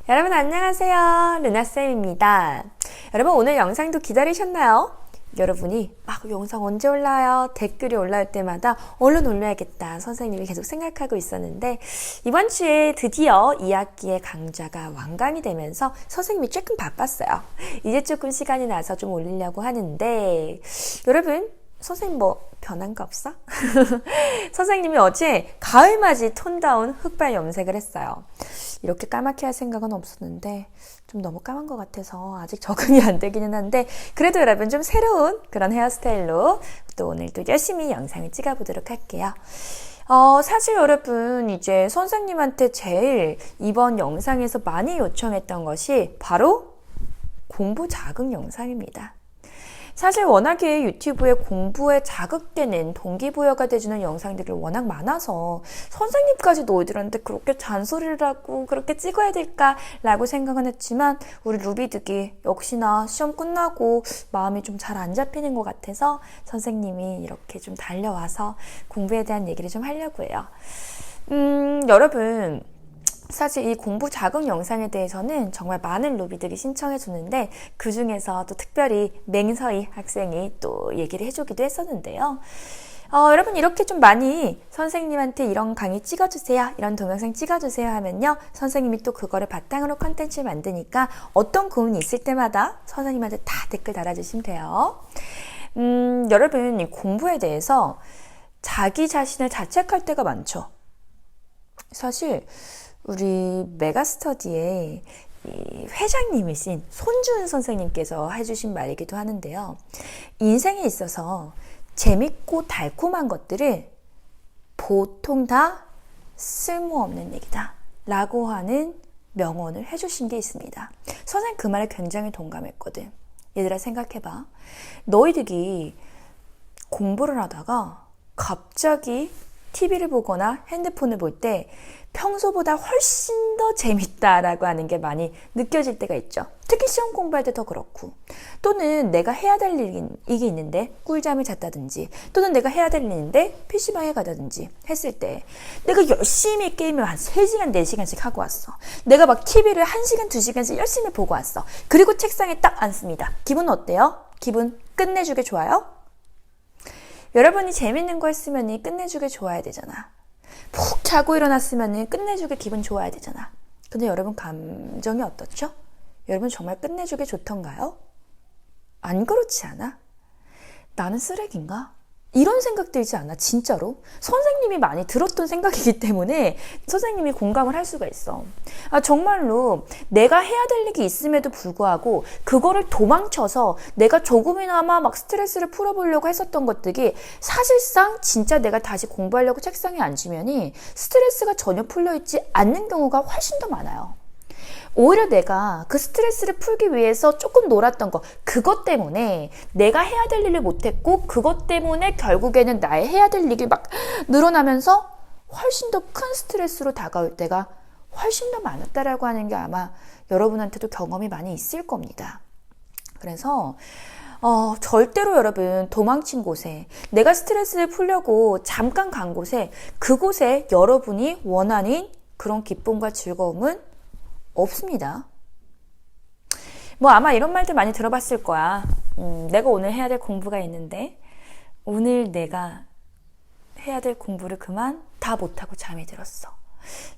여러분 안녕하세요. 르나쌤입니다. 여러분 오늘 영상도 기다리셨나요? 여러분이 막 영상 언제 올라요? 댓글이 올라올 때마다 얼른 올려야겠다 선생님이 계속 생각하고 있었는데 이번 주에 드디어 2학기의 강좌가 완강이 되면서 선생님이 조금 바빴어요. 이제 조금 시간이 나서 좀 올리려고 하는데 여러분 선생님 뭐 변한 거 없어? 선생님이 어제 가을맞이 톤다운 흑발 염색을 했어요. 이렇게 까맣게 할 생각은 없었는데 좀 너무 까만 것 같아서 아직 적응이 안 되기는 한데 그래도 여러분 좀 새로운 그런 헤어스타일로 또 오늘도 열심히 영상을 찍어보도록 할게요. 사실 여러분 이제 선생님한테 제일 이번 영상에서 많이 요청했던 것이 바로 공부 자극 영상입니다. 사실 워낙에 유튜브에 공부에 자극되는 동기부여가 돼주는 영상들이 워낙 많아서 선생님까지 너희들한테 그렇게 잔소리를 하고 그렇게 찍어야 될까라고 생각은 했지만 우리 루비득이 역시나 시험 끝나고 마음이 좀 잘 안 잡히는 것 같아서 선생님이 이렇게 좀 달려와서 공부에 대한 얘기를 좀 하려고 해요. 여러분 사실 이 공부 자극 영상에 대해서는 정말 많은 루비들이 신청해 주는데 그 중에서 또 특별히 맹서희 학생이 또 얘기를 해주기도 했었는데요. 여러분 이렇게 좀 많이 선생님한테 이런 강의 찍어주세요, 이런 동영상 찍어주세요 하면요 선생님이 또 그거를 바탕으로 컨텐츠를 만드니까 어떤 고민이 있을 때마다 선생님한테 다 댓글 달아주시면 돼요. 여러분 이 공부에 대해서 자기 자신을 자책할 때가 많죠. 사실 우리 메가스터디의 회장님이신 손주은 선생님께서 해주신 말이기도 하는데요. 인생에 있어서 재밌고 달콤한 것들을 보통 다 쓸모없는 얘기다 라고 하는 명언을 해주신 게 있습니다. 선생님 그 말에 굉장히 동감했거든. 얘들아 생각해봐. 너희들이 공부를 하다가 갑자기 TV를 보거나 핸드폰을 볼 때 평소보다 훨씬 더 재밌다라고 하는 게 많이 느껴질 때가 있죠. 특히 시험 공부할 때 더 그렇고 또는 내가 해야 될 일이 있는데 꿀잠을 잤다든지 또는 내가 해야 될 일이 있는데 PC방에 가다든지 했을 때 내가 열심히 게임을 한 3시간, 4시간씩 하고 왔어. 내가 막 TV를 1시간, 2시간씩 열심히 보고 왔어. 그리고 책상에 딱 앉습니다. 기분 어때요? 기분 끝내주게 좋아요? 여러분이 재밌는 거 했으면 끝내주게 좋아야 되잖아. 푹 자고 일어났으면 끝내주게 기분 좋아야 되잖아. 근데 여러분 감정이 어떻죠? 여러분 정말 끝내주게 좋던가요? 안 그렇지 않아? 나는 쓰레기인가? 이런 생각 들지 않아? 진짜로? 선생님이 많이 들었던 생각이기 때문에 선생님이 공감을 할 수가 있어. 정말로 내가 해야 될 일이 있음에도 불구하고 그거를 도망쳐서 내가 조금이나마 막 스트레스를 풀어보려고 했었던 것들이 사실상 진짜 내가 다시 공부하려고 책상에 앉으면 스트레스가 전혀 풀려있지 않는 경우가 훨씬 더 많아요. 오히려 내가 그 스트레스를 풀기 위해서 조금 놀았던 거 그것 때문에 내가 해야 될 일을 못했고 그것 때문에 결국에는 나의 해야 될 일이 막 늘어나면서 훨씬 더 큰 스트레스로 다가올 때가 훨씬 더 많았다라고 하는 게 아마 여러분한테도 경험이 많이 있을 겁니다. 그래서 절대로 여러분 도망친 곳에 내가 스트레스를 풀려고 잠깐 간 곳에 그곳에 여러분이 원하는 그런 기쁨과 즐거움은 없습니다. 아마 이런 말들 많이 들어봤을 거야. 내가 오늘 해야 될 공부가 있는데 오늘 내가 해야 될 공부를 그만 다 못하고 잠이 들었어.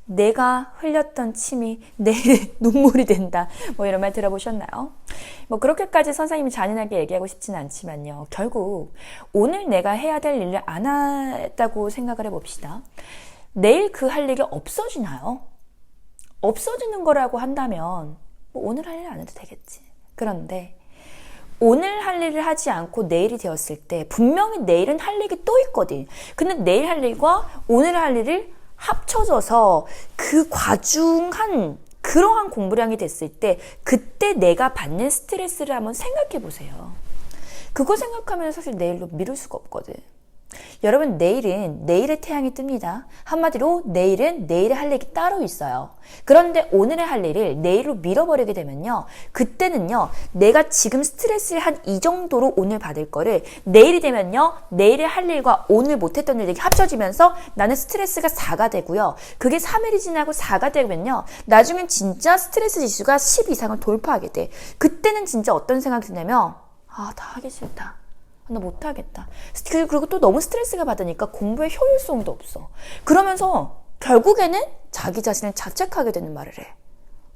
내가 흘렸던 침이 내일 눈물이 된다. 이런 말 들어보셨나요? 그렇게까지 선생님이 잔인하게 얘기하고 싶진 않지만요. 결국 오늘 내가 해야 될 일을 안 했다고 생각을 해봅시다. 내일 그 할 일이 없어지나요? 없어지는 거라고 한다면 오늘 할 일 안 해도 되겠지. 그런데 오늘 할 일을 하지 않고 내일이 되었을 때 분명히 내일은 할 일이 또 있거든. 근데 내일 할 일과 오늘 할 일을 합쳐져서 그 과중한 그러한 공부량이 됐을 때 그때 내가 받는 스트레스를 한번 생각해 보세요. 그거 생각하면 사실 내일로 미룰 수가 없거든. 여러분, 내일은 내일의 태양이 뜹니다. 한마디로 내일은 내일의 할 일이 따로 있어요. 그런데 오늘의 할 일을 내일로 밀어버리게 되면요, 그때는요, 내가 지금 스트레스를 한 이 정도로 오늘 받을 거를 내일이 되면요, 내일의 할 일과 오늘 못했던 일들이 합쳐지면서 나는 스트레스가 4가 되고요, 그게 3일이 지나고 4가 되면요, 나중엔 진짜 스트레스 지수가 10 이상을 돌파하게 돼. 그때는 진짜 어떤 생각이 드냐면, 아, 다 하기 싫다. 나 못하겠다. 그리고 또 너무 스트레스가 받으니까 공부에 효율성도 없어. 그러면서 결국에는 자기 자신을 자책하게 되는 말을 해.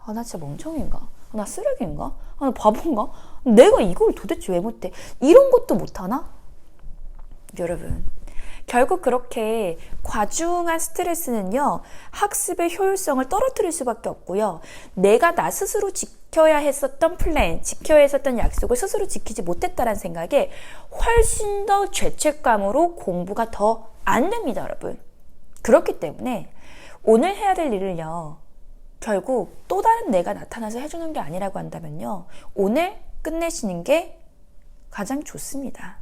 아, 나 진짜 멍청인가? 아, 나 쓰레기인가? 아, 나 바본가? 내가 이걸 도대체 왜 못해? 이런 것도 못하나? 여러분, 결국 그렇게 과중한 스트레스는요, 학습의 효율성을 떨어뜨릴 수밖에 없고요, 내가 나 스스로 지켜야 했었던 플랜, 지켜야 했었던 약속을 스스로 지키지 못했다는 생각에 훨씬 더 죄책감으로 공부가 더 안 됩니다, 여러분. 그렇기 때문에 오늘 해야 될 일을요, 결국 또 다른 내가 나타나서 해주는 게 아니라고 한다면요, 오늘 끝내시는 게 가장 좋습니다.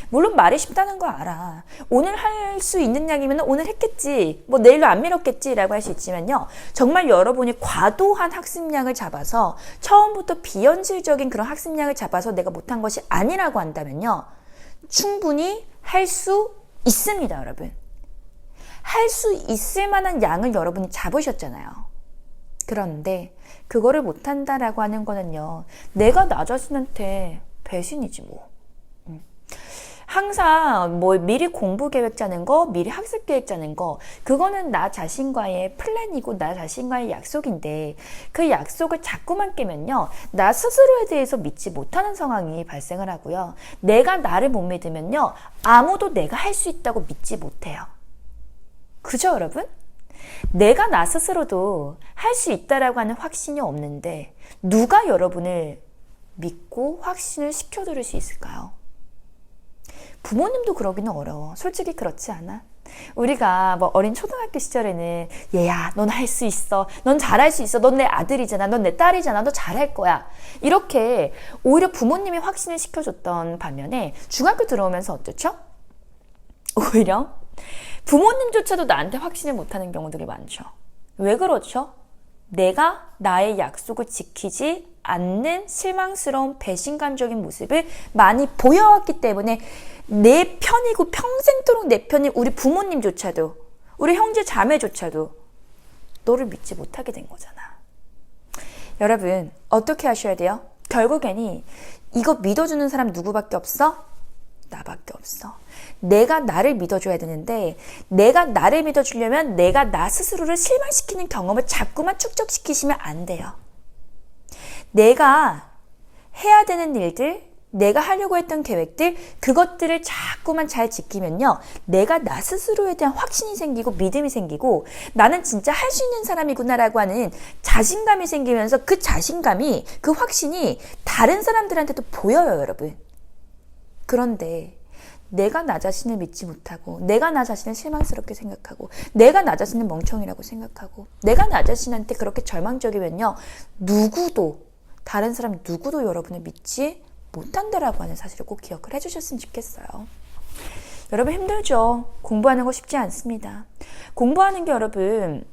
물론 말이 쉽다는 거 알아. 오늘 할 수 있는 양이면 오늘 했겠지, 뭐 내일로 안 미뤘겠지 라고 할 수 있지만요, 정말 여러분이 과도한 학습량을 잡아서 처음부터 비현실적인 그런 학습량을 잡아서 내가 못한 것이 아니라고 한다면요, 충분히 할 수 있습니다. 여러분, 할 수 있을 만한 양을 여러분이 잡으셨잖아요. 그런데 그거를 못한다라고 하는 거는요, 내가 나 자신한테 배신이지 뭐. 항상 뭐 미리 공부 계획 짜는 거, 미리 학습 계획 짜는 거, 그거는 나 자신과의 플랜이고 나 자신과의 약속인데, 그 약속을 자꾸만 깨면요, 나 스스로에 대해서 믿지 못하는 상황이 발생을 하고요, 내가 나를 못 믿으면요, 아무도 내가 할 수 있다고 믿지 못해요. 그죠, 여러분? 내가 나 스스로도 할 수 있다라고 하는 확신이 없는데 누가 여러분을 믿고 확신을 시켜드릴 수 있을까요? 부모님도 그러기는 어려워. 솔직히 그렇지 않아? 우리가 뭐 어린 초등학교 시절에는 얘야, 넌 할 수 있어, 넌 잘할 수 있어, 넌 내 아들이잖아, 넌 내 딸이잖아, 너 잘할 거야, 이렇게 오히려 부모님이 확신을 시켜줬던 반면에 중학교 들어오면서 어떻죠? 오히려 부모님조차도 나한테 확신을 못하는 경우들이 많죠. 왜 그렇죠? 내가 나의 약속을 지키지 않는 실망스러운 배신감적인 모습을 많이 보여왔기 때문에 내 편이고 평생도록 내 편인 우리 부모님조차도, 우리 형제 자매조차도 너를 믿지 못하게 된 거잖아. 여러분, 어떻게 하셔야 돼요? 결국에는 이거 믿어주는 사람 누구밖에 없어? 나밖에 없어. 내가 나를 믿어줘야 되는데, 내가 나를 믿어주려면 내가 나 스스로를 실망시키는 경험을 자꾸만 축적시키시면 안 돼요. 내가 해야 되는 일들, 내가 하려고 했던 계획들, 그것들을 자꾸만 잘 지키면요, 내가 나 스스로에 대한 확신이 생기고 믿음이 생기고, 나는 진짜 할 수 있는 사람이구나라고 하는 자신감이 생기면서 그 자신감이, 그 확신이 다른 사람들한테도 보여요, 여러분. 그런데 내가 나 자신을 믿지 못하고, 내가 나 자신을 실망스럽게 생각하고, 내가 나 자신을 멍청이라고 생각하고, 내가 나 자신한테 그렇게 절망적이면요, 누구도, 다른 사람 누구도 여러분을 믿지 못한다라고 하는 사실을 꼭 기억을 해주셨으면 좋겠어요. 여러분, 힘들죠? 공부하는 거 쉽지 않습니다. 공부하는 게 여러분,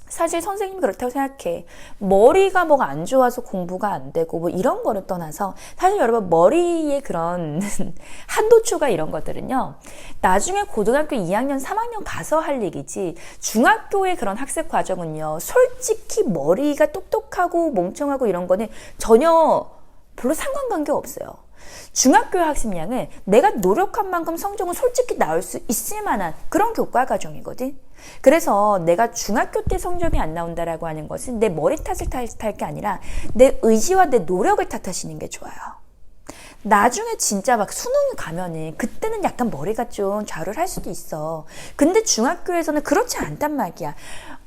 사실 선생님이 그렇다고 생각해. 머리가 뭐가 안 좋아서 공부가 안 되고 뭐 이런 거를 떠나서, 사실 여러분, 머리의 그런 한도초가 이런 것들은요, 나중에 고등학교 2학년, 3학년 가서 할 얘기지, 중학교의 그런 학습 과정은요, 솔직히 머리가 똑똑하고 멍청하고 이런 거는 전혀 별로 상관관계 없어요. 중학교의 학습량은 내가 노력한 만큼 성적은 솔직히 나올 수 있을 만한 그런 교과 과정이거든. 그래서 내가 중학교 때 성적이 안 나온다라고 하는 것은 내 머리 탓을 탓할 게 아니라 내 의지와 내 노력을 탓하시는 게 좋아요. 나중에 진짜 막 수능 가면은 그때는 약간 머리가 좀 좌우를 할 수도 있어. 근데 중학교에서는 그렇지 않단 말이야.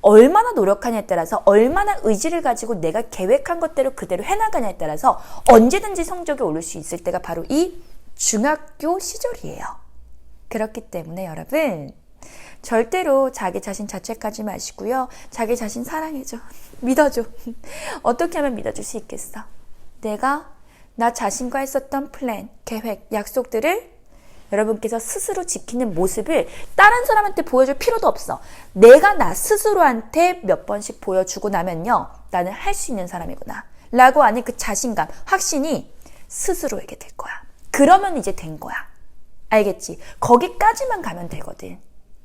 얼마나 노력하냐에 따라서, 얼마나 의지를 가지고 내가 계획한 것대로 그대로 해나가냐에 따라서 언제든지 성적이 오를 수 있을 때가 바로 이 중학교 시절이에요. 그렇기 때문에 여러분, 절대로 자기 자신 자책하지 마시고요. 자기 자신 사랑해줘. 믿어줘. 어떻게 하면 믿어줄 수 있겠어? 내가 나 자신과 했었던 플랜, 계획, 약속들을 여러분께서 스스로 지키는 모습을 다른 사람한테 보여줄 필요도 없어. 내가 나 스스로한테 몇 번씩 보여주고 나면요, 나는 할 수 있는 사람이구나 라고 하는 그 자신감, 확신이 스스로에게 될 거야. 그러면 이제 된 거야. 알겠지? 거기까지만 가면 되거든.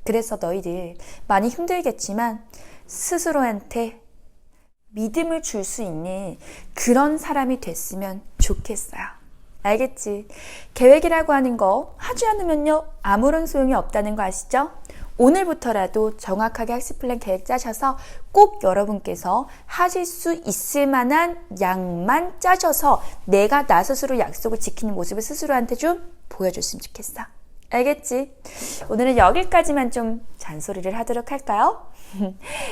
그래서 너희들 많이 힘들겠지만 스스로한테 믿음을 줄 수 있는 그런 사람이 됐으면 좋겠어요. 알겠지? 계획이라고 하는 거 하지 않으면요, 아무런 소용이 없다는 거 아시죠? 오늘부터라도 정확하게 학습 플랜 계획 짜셔서 꼭 여러분께서 하실 수 있을 만한 양만 짜셔서 내가 나 스스로 약속을 지키는 모습을 스스로한테 좀 보여줬으면 좋겠어. 알겠지? 오늘은 여기까지만 좀 잔소리를 하도록 할까요?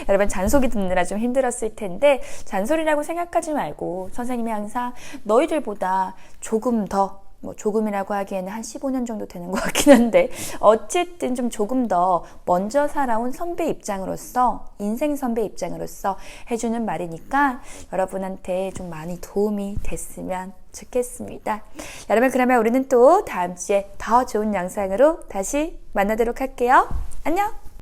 여러분 잔소리 듣느라 좀 힘들었을 텐데 잔소리라고 생각하지 말고 선생님이 항상 너희들보다 조금 더, 조금이라고 하기에는 한 15년 정도 되는 것 같긴 한데 어쨌든 좀 조금 더 먼저 살아온 선배 입장으로서, 인생 선배 입장으로서 해주는 말이니까 여러분한테 좀 많이 도움이 됐으면 좋겠습니다. 여러분, 그러면 우리는 또 다음 주에 더 좋은 영상으로 다시 만나도록 할게요. 안녕!